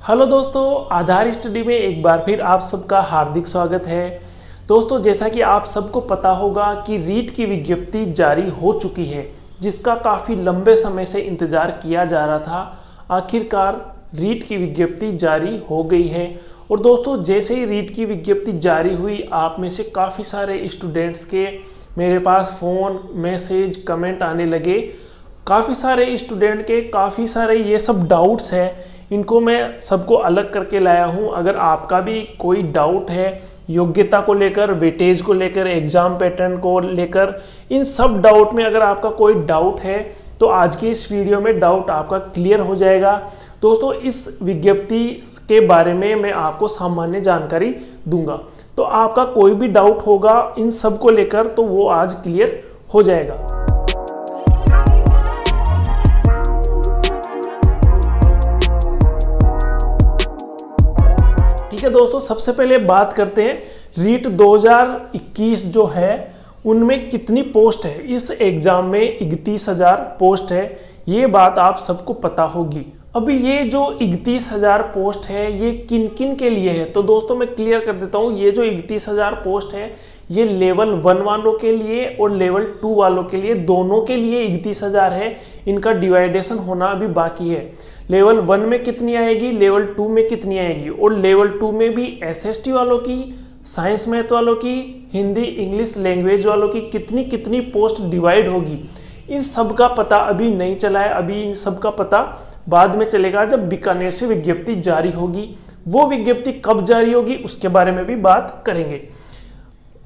Hello दोस्तों, आधार study में एक बार फिर आप सबका हार्दिक स्वागत है। दोस्तों, जैसा कि आप सबको पता होगा कि रीट की विज्ञप्ति जारी हो चुकी है, जिसका काफ़ी लंबे समय से इंतज़ार किया जा रहा था। आखिरकार रीट की विज्ञप्ति जारी हो गई है। और दोस्तों, जैसे ही रीट की विज्ञप्ति जारी हुई, आप में से काफ़ी सारे स्टूडेंट्स के मेरे पास फ़ोन, मैसेज, कमेंट आने लगे। काफ़ी सारे स्टूडेंट के काफ़ी सारे ये सब डाउट्स हैं, इनको मैं सबको अलग करके लाया हूँ। अगर आपका भी कोई डाउट है योग्यता को लेकर, वेटेज को लेकर, एग्ज़ाम पैटर्न को लेकर, इन सब डाउट में अगर आपका कोई डाउट है तो आज की इस वीडियो में डाउट आपका क्लियर हो जाएगा। दोस्तों, इस विज्ञप्ति के बारे में मैं आपको सामान्य जानकारी दूंगा, तो आपका कोई भी डाउट होगा इन सब को लेकर तो वो आज क्लियर हो जाएगा। ठीक है दोस्तों, सबसे पहले बात करते हैं रीट 2021 जो है उनमें कितनी पोस्ट है। इस एग्जाम में 31,000 पोस्ट है, ये बात आप सबको पता होगी। अभी ये जो 31,000 पोस्ट है ये किन किन के लिए है, तो दोस्तों मैं क्लियर कर देता हूँ। ये जो 31,000 पोस्ट है ये लेवल 1 वालों के लिए और लेवल 2 वालों के लिए, दोनों के लिए 31,000 है। इनका डिवाइडेशन होना अभी बाकी है। लेवल 1 में कितनी आएगी, लेवल 2 में कितनी आएगी, और लेवल 2 में भी एसएसटी वालों की, साइंस मैथ वालों की, हिंदी इंग्लिश लैंग्वेज वालों की कितनी कितनी पोस्ट डिवाइड होगी, इन सब का पता अभी नहीं चला है। अभी इन सब का पता बाद में चलेगा जब बीकानेर से विज्ञप्ति जारी होगी। वो विज्ञप्ति कब जारी होगी उसके बारे में भी बात करेंगे।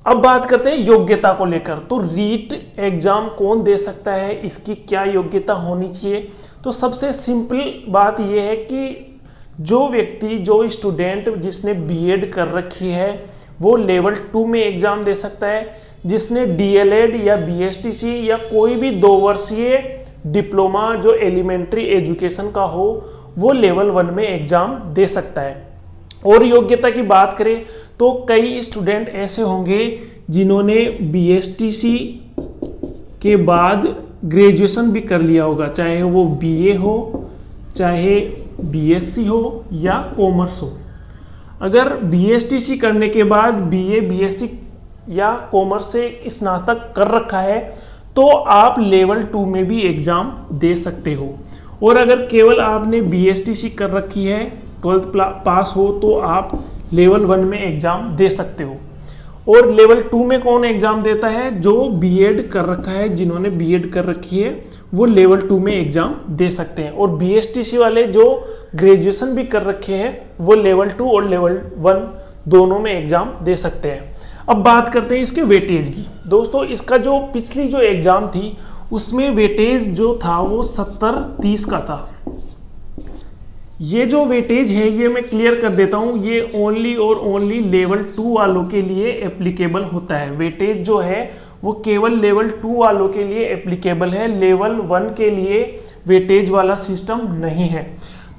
अब बात करते हैं योग्यता को लेकर। तो रीट एग्जाम कौन दे सकता है, इसकी क्या योग्यता होनी चाहिए। तो सबसे सिंपल बात यह है कि जो व्यक्ति, जो स्टूडेंट जिसने बीएड कर रखी है वो लेवल 2 में एग्जाम दे सकता है। जिसने डीएलएड या बीएसटीसी या कोई भी 2 वर्षीय डिप्लोमा जो एलिमेंट्री एजुकेशन का हो वो लेवल 1 में एग्जाम दे सकता है। और योग्यता की बात करें तो कई स्टूडेंट ऐसे होंगे जिन्होंने बीएसटीसी के बाद ग्रेजुएशन भी कर लिया होगा, चाहे वो बीए हो, चाहे बीएससी हो या कॉमर्स हो। अगर बीएसटीसी करने के बाद बीए, बीएससी या कॉमर्स से स्नातक कर रखा है तो आप लेवल 2 में भी एग्जाम दे सकते हो। और अगर केवल आपने बीएसटीसी कर रखी है, 12th पास हो, तो आप लेवल 1 में एग्जाम दे सकते हो। और लेवल 2 में कौन एग्जाम देता है, जो बीएड कर रखा है, जिन्होंने बीएड कर रखी है वो लेवल 2 में एग्जाम दे सकते हैं। और बीएसटीसी वाले जो ग्रेजुएशन भी कर रखे हैं वो लेवल 2 और लेवल 1 दोनों में एग्जाम दे सकते हैं। अब बात करते हैं इसके वेटेज की। दोस्तों, इसका जो पिछली जो एग्जाम थी उसमें वेटेज जो था वो 70-30 का था। ये जो वेटेज है ये मैं क्लियर कर देता हूँ, ये ओनली और ओनली लेवल 2 वालों के लिए एप्लीकेबल होता है। वेटेज जो है वो केवल लेवल 2 वालों के लिए एप्लीकेबल है, लेवल 1 के लिए वेटेज वाला सिस्टम नहीं है।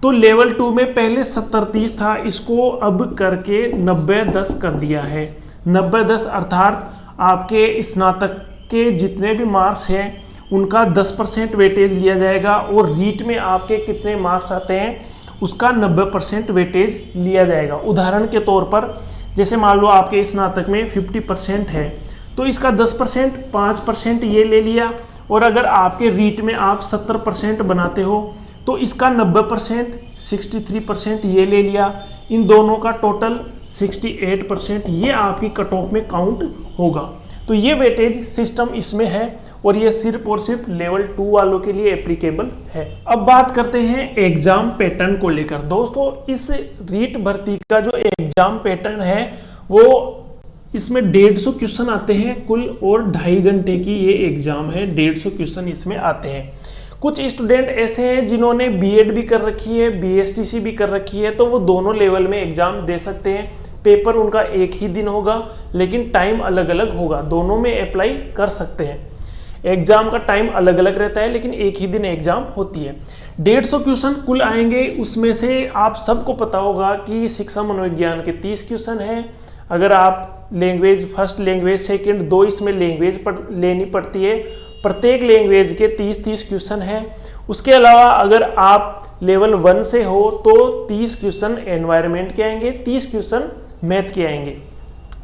तो लेवल 2 में पहले 70-30 था, इसको अब करके 90-10 कर दिया है। 90-10 अर्थात आपके स्नातक के जितने भी मार्क्स हैं उनका 10% वेटेज लिया जाएगा, और रीट में आपके कितने मार्क्स आते हैं उसका 90% वेटेज लिया जाएगा। उदाहरण के तौर पर जैसे मान लो आपके स्नातक में 50% है तो इसका 10%, 5% ये ले लिया। और अगर आपके रीट में आप 70% बनाते हो तो इसका 90%, 63% ये ले लिया। इन दोनों का टोटल 68% ये आपकी कट ऑफ में काउंट होगा। तो ये वेटेज सिस्टम इसमें है और ये सिर्फ और सिर्फ लेवल 2 वालों के लिए एप्लीकेबल है। अब बात करते हैं एग्जाम पैटर्न को लेकर। दोस्तों, इस रीट भर्ती का जो एग्जाम पैटर्न है वो इसमें 150 क्वेश्चन आते हैं कुल, और 2.5 घंटे की ये एग्जाम है। 150 क्वेश्चन इसमें आते हैं। कुछ स्टूडेंट ऐसे हैं जिन्होंने बीएड भी कर रखी है, बीएसटीसी भी कर रखी है, तो वो दोनों लेवल में एग्जाम दे सकते हैं। पेपर उनका एक ही दिन होगा लेकिन टाइम अलग अलग होगा, दोनों में अप्लाई कर सकते हैं। एग्जाम का टाइम अलग अलग रहता है लेकिन एक ही दिन एग्जाम होती है। 150 क्वेश्चन कुल आएंगे, उसमें से आप सबको पता होगा कि शिक्षा मनोविज्ञान के 30 क्वेश्चन हैं। अगर आप लैंग्वेज फर्स्ट, लैंग्वेज सेकंड, 2 इसमें लैंग्वेज लेनी पड़ती है। प्रत्येक लैंग्वेज के 30-30 क्वेश्चन हैं। उसके अलावा अगर आप लेवल 1 से हो तो 30 क्वेश्चन एनवायरनमेंट के आएंगे, 30 क्वेश्चन मैथ के आएंगे।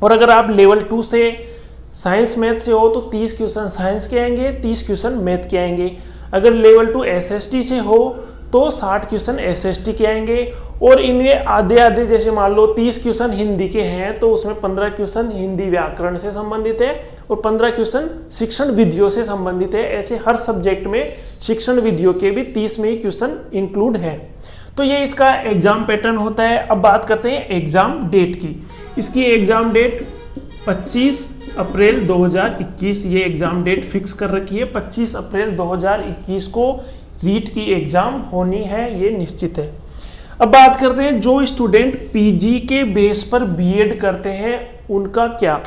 और अगर आप लेवल 2 से साइंस मैथ से हो तो 30 क्वेश्चन साइंस के आएंगे, 30 क्वेश्चन मैथ के आएंगे। अगर लेवल 2 एसएसटी से हो तो 60 क्वेश्चन एसएसटी के आएंगे। और इनमें आधे आधे, जैसे मान लो 30 क्वेश्चन हिंदी के हैं तो उसमें 15 क्वेश्चन हिंदी व्याकरण से संबंधित है और 15 क्वेश्चन शिक्षण विधियों से संबंधित है। ऐसे हर सब्जेक्ट में शिक्षण विधियों के भी 30 में ही क्वेश्चन इंक्लूड है। तो ये इसका एग्जाम पैटर्न होता है। अब बात करते हैं एग्जाम डेट की। इसकी एग्जाम डेट 25 अप्रैल 2021 ये एग्जाम डेट फिक्स कर रखी है। 25 अप्रैल 2021 को रीट की एग्जाम होनी है, ये निश्चित है। अब बात करते हैं जो स्टूडेंट पीजी के बेस पर बीएड करते हैं उनका क्या।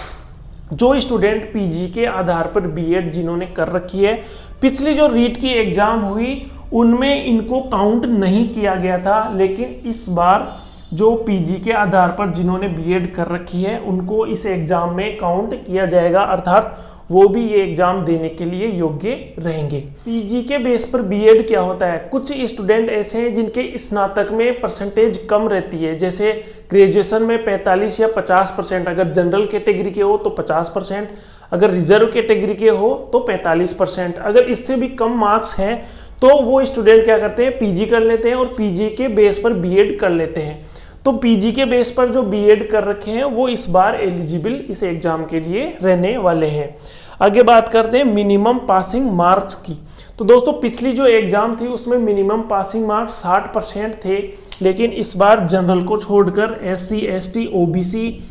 जो स्टूडेंट पीजी के आधार पर बीएड जिन्होंने कर रखी है, पिछली जो रीट की एग्जाम हुई उनमें इनको काउंट नहीं किया गया था, लेकिन इस बार जो पीजी के आधार पर जिन्होंने बीएड कर रखी है उनको इस एग्जाम में काउंट किया जाएगा, अर्थात वो भी ये एग्जाम देने के लिए योग्य रहेंगे। पीजी के बेस पर बीएड क्या होता है, कुछ स्टूडेंट ऐसे हैं जिनके स्नातक में परसेंटेज कम रहती है, जैसे ग्रेजुएशन में 45 या 50%, अगर जनरल कैटेगरी के हो तो 50%, अगर रिजर्व कैटेगरी के हो तो 45%। अगर इससे भी कम मार्क्स हैं तो वो स्टूडेंट क्या करते हैं, पीजी कर लेते हैं और पीजी के बेस पर बीएड कर लेते हैं। तो पीजी के बेस पर जो बीएड कर रखे हैं वो इस बार एलिजिबल इस एग्जाम के लिए रहने वाले हैं। आगे बात करते हैं मिनिमम पासिंग मार्क्स की। तो दोस्तों पिछली जो एग्जाम थी उसमें मिनिमम पासिंग मार्क्स 60% थे, लेकिन इस बार जनरल को छोड़कर एससी, एसटी, ओबीसी,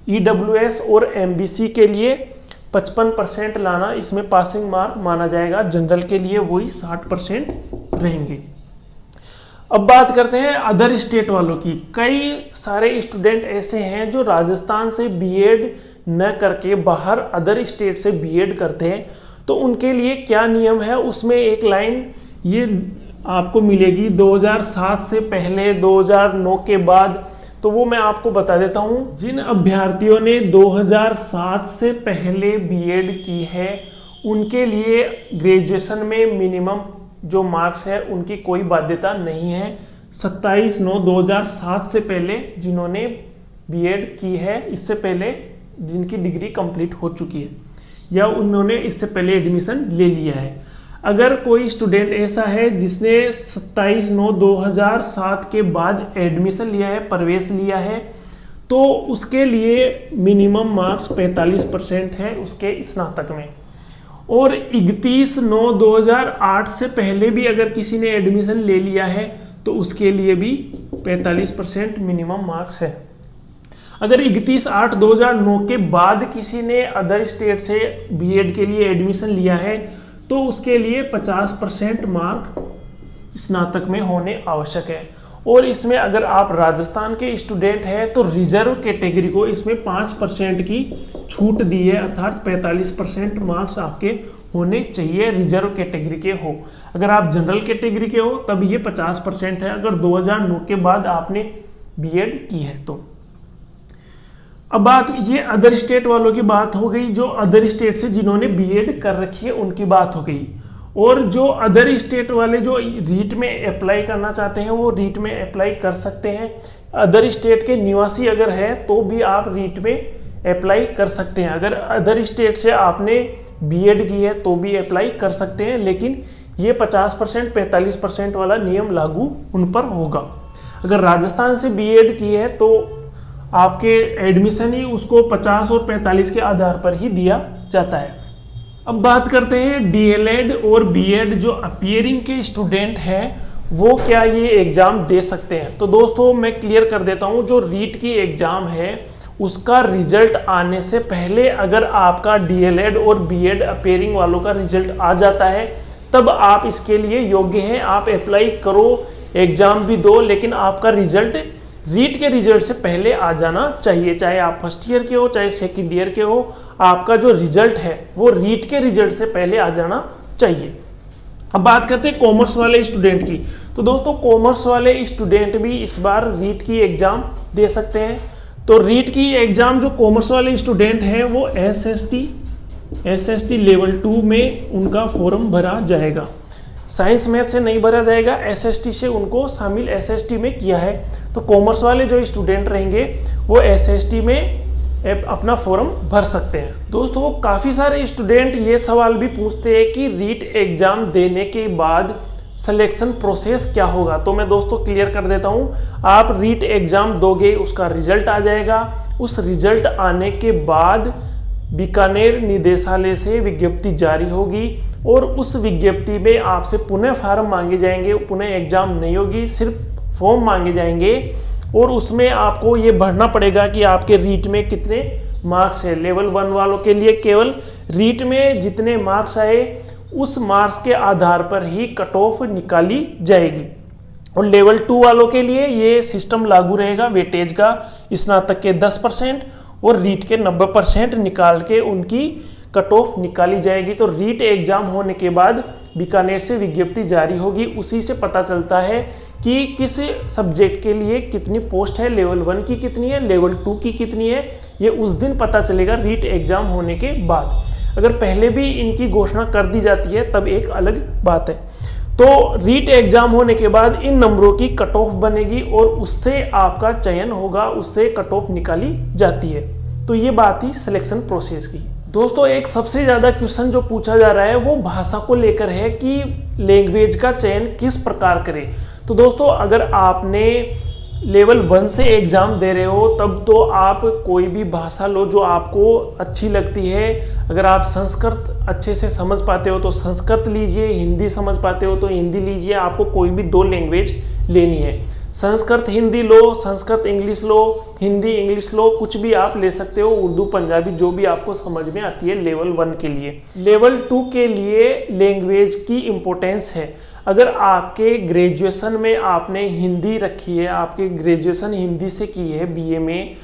ईडब्ल्यूएस और एमबीसी के लिए 55% लाना इसमें पासिंग मार्क माना जाएगा। जनरल के लिए वही 60% रहेंगे। अब बात करते हैं अदर स्टेट वालों की। कई सारे स्टूडेंट ऐसे हैं जो राजस्थान से बीएड न करके बाहर अदर स्टेट से बीएड करते हैं, तो उनके लिए क्या नियम है उसमें एक लाइन ये आपको मिलेगी 2007 से पहले 2009 के बाद, तो वो मैं आपको बता देता हूँ। जिन अभ्यर्थियों ने 2007 से पहले बीएड की है उनके लिए ग्रेजुएशन में मिनिमम जो मार्क्स है उनकी कोई बाध्यता नहीं है। 27/9/2007 से पहले जिन्होंने बीएड की है, इससे पहले जिनकी डिग्री कंप्लीट हो चुकी है या उन्होंने इससे पहले एडमिशन ले लिया है। अगर कोई स्टूडेंट ऐसा है जिसने 27/9/2007 के बाद एडमिशन लिया है, प्रवेश लिया है, तो उसके लिए मिनिमम मार्क्स 45% है उसके स्नातक में। और 31/9/2008 से पहले भी अगर किसी ने एडमिशन ले लिया है तो उसके लिए भी 45% मिनिमम मार्क्स है। अगर 31/8/2009 के बाद किसी ने अदर स्टेट से बीएड के लिए एडमिशन लिया है तो उसके लिए 50% मार्क स्नातक में होने आवश्यक है। और इसमें अगर आप राजस्थान के स्टूडेंट हैं तो रिजर्व कैटेगरी को इसमें 5% की छूट दी है, अर्थात 45% मार्क्स आपके होने चाहिए रिजर्व कैटेगरी के हो। अगर आप जनरल कैटेगरी के हो तब ये 50% है, अगर 2009 के बाद आपने बीएड की है तो। अब बात ये अदर स्टेट वालों की बात हो गई, जो अदर स्टेट से जिन्होंने बीएड कर रखी है उनकी बात हो गई। और जो अदर स्टेट वाले जो रीट में अप्लाई करना चाहते हैं वो रीट में अप्लाई कर सकते हैं। अदर स्टेट के निवासी अगर है तो भी आप रीट में अप्लाई कर सकते हैं। अगर अदर स्टेट से आपने बीएड की है तो भी अप्लाई कर सकते हैं, लेकिन ये 50% 45% वाला नियम लागू उन पर होगा। अगर राजस्थान से बीएड की है तो आपके एडमिशन ही उसको 50 और 45 के आधार पर ही दिया जाता है। अब बात करते हैं डीएलएड और बीएड जो अपीयरिंग के स्टूडेंट हैं वो क्या ये एग्जाम दे सकते हैं। तो दोस्तों मैं क्लियर कर देता हूँ, जो रीट की एग्जाम है उसका रिजल्ट आने से पहले अगर आपका डीएलएड और बीएड अपीयरिंग वालों का रिजल्ट आ जाता है तब आप इसके लिए योग्य हैं। आप अप्लाई करो, एग्जाम भी दो, लेकिन आपका रिजल्ट रीट के रिजल्ट से पहले आ जाना चाहिए। चाहे आप फर्स्ट ईयर के हो चाहे सेकंड ईयर के हो, आपका जो रिजल्ट है वो रीट के रिजल्ट से पहले आ जाना चाहिए। अब बात करते हैं कॉमर्स वाले स्टूडेंट की। तो दोस्तों कॉमर्स वाले स्टूडेंट भी इस बार रीट की एग्जाम दे सकते हैं। तो रीट की एग्जाम जो कॉमर्स वाले स्टूडेंट हैं वो एसएसटी लेवल 2 में उनका फॉर्म भरा जाएगा। साइंस मैथ से नहीं भरा जाएगा, एसएसटी से उनको शामिल एसएसटी में किया है। तो कॉमर्स वाले जो स्टूडेंट रहेंगे वो एसएसटी में अपना फॉर्म भर सकते हैं। दोस्तों काफ़ी सारे स्टूडेंट ये सवाल भी पूछते हैं कि रीट एग्जाम देने के बाद सिलेक्शन प्रोसेस क्या होगा। तो मैं दोस्तों क्लियर कर देता हूँ, आप रीट एग्जाम दोगे, उसका रिजल्ट आ जाएगा। उस रिजल्ट आने के बाद बीकानेर निदेशालय से विज्ञप्ति जारी होगी और उस विज्ञप्ति में आपसे पुनः फार्म मांगे जाएंगे। पुनः एग्जाम नहीं होगी, सिर्फ फॉर्म मांगे जाएंगे और उसमें आपको ये भरना पड़ेगा कि आपके रीट में कितने मार्क्स है। लेवल 1 वालों के लिए केवल रीट में जितने मार्क्स आए उस मार्क्स के आधार पर ही कट ऑफ निकाली जाएगी। और लेवल 2 वालों के लिए ये सिस्टम लागू रहेगा, वेटेज का स्नातक के 10% और रीट के 90% निकाल के उनकी कट ऑफ निकाली जाएगी। तो रीट एग्जाम होने के बाद बीकानेर से विज्ञप्ति जारी होगी, उसी से पता चलता है कि किस सब्जेक्ट के लिए कितनी पोस्ट है, लेवल 1 की कितनी है, लेवल 2 की कितनी है, ये उस दिन पता चलेगा रीट एग्जाम होने के बाद। अगर पहले भी इनकी घोषणा कर दी जाती है तब एक अलग बात है। तो रीट एग्जाम होने के बाद इन नंबरों की कट ऑफ बनेगी और उससे आपका चयन होगा, उससे कट ऑफ निकाली जाती है। तो ये बात ही सिलेक्शन प्रोसेस की। दोस्तों एक सबसे ज़्यादा क्वेश्चन जो पूछा जा रहा है वो भाषा को लेकर है कि लैंग्वेज का चयन किस प्रकार करें। तो दोस्तों अगर आपने लेवल 1 से एग्ज़ाम दे रहे हो तब तो आप कोई भी भाषा लो जो आपको अच्छी लगती है। अगर आप संस्कृत अच्छे से समझ पाते हो तो संस्कृत लीजिए, हिंदी समझ पाते हो तो हिंदी लीजिए। आपको कोई भी 2 लैंग्वेज लेनी है, संस्कृत हिंदी लो, संस्कृत इंग्लिश लो, हिंदी इंग्लिश लो, कुछ भी आप ले सकते हो, उर्दू पंजाबी जो भी आपको समझ में आती है लेवल 1 के लिए। लेवल 2 के लिए लैंग्वेज की इम्पोर्टेंस है। अगर आपके ग्रेजुएशन में आपने हिंदी रखी है, आपके ग्रेजुएशन हिंदी से की है बीए में,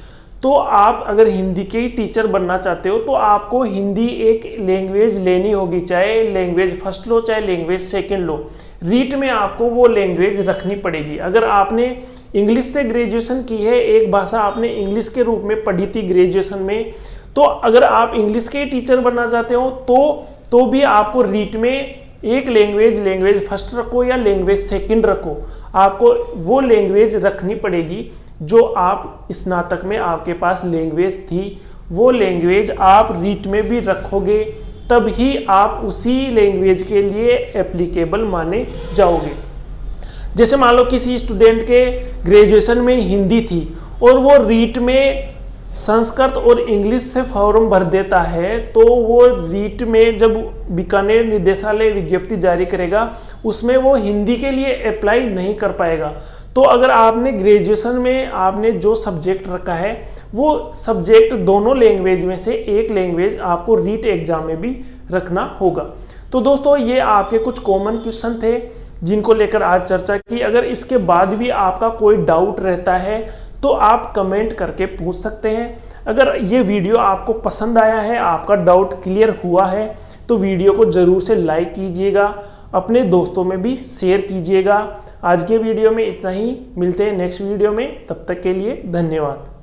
तो आप अगर हिंदी के ही टीचर बनना चाहते हो तो आपको हिंदी एक लैंग्वेज लेनी होगी, चाहे लैंग्वेज फर्स्ट लो चाहे लैंग्वेज सेकंड लो। रीट में आपको वो लैंग्वेज रखनी पड़ेगी। अगर आपने इंग्लिश से ग्रेजुएशन की है, एक भाषा आपने इंग्लिश के रूप में पढ़ी थी ग्रेजुएशन में, तो अगर आप इंग्लिश के टीचर बनना चाहते हो तो भी आपको रीट में एक लैंग्वेज फर्स्ट रखो या लैंग्वेज सेकंड रखो, आपको वो लैंग्वेज रखनी पड़ेगी जो आप स्नातक में आपके पास लैंग्वेज थी। वो लैंग्वेज आप रीट में भी रखोगे तब ही आप उसी लैंग्वेज के लिए एप्लीकेबल माने जाओगे। जैसे मान लो किसी स्टूडेंट के ग्रेजुएशन में हिंदी थी और वो रीट में संस्कृत और इंग्लिश से फॉर्म भर देता है, तो वो रीट में जब बीकानेर निदेशालय विज्ञप्ति जारी करेगा उसमें वो हिंदी के लिए अप्लाई नहीं कर पाएगा। तो अगर आपने ग्रेजुएशन में आपने जो सब्जेक्ट रखा है वो सब्जेक्ट दोनों लैंग्वेज में से एक लैंग्वेज आपको रीट एग्जाम में भी रखना होगा। तो दोस्तों ये आपके कुछ कॉमन क्वेश्चन थे जिनको लेकर आज चर्चा की। अगर इसके बाद भी आपका कोई डाउट रहता है तो आप कमेंट करके पूछ सकते हैं। अगर ये वीडियो आपको पसंद आया है, आपका डाउट क्लियर हुआ है, तो वीडियो को ज़रूर से लाइक कीजिएगा, अपने दोस्तों में भी शेयर कीजिएगा। आज के वीडियो में इतना ही, मिलते हैं नेक्स्ट वीडियो में, तब तक के लिए धन्यवाद।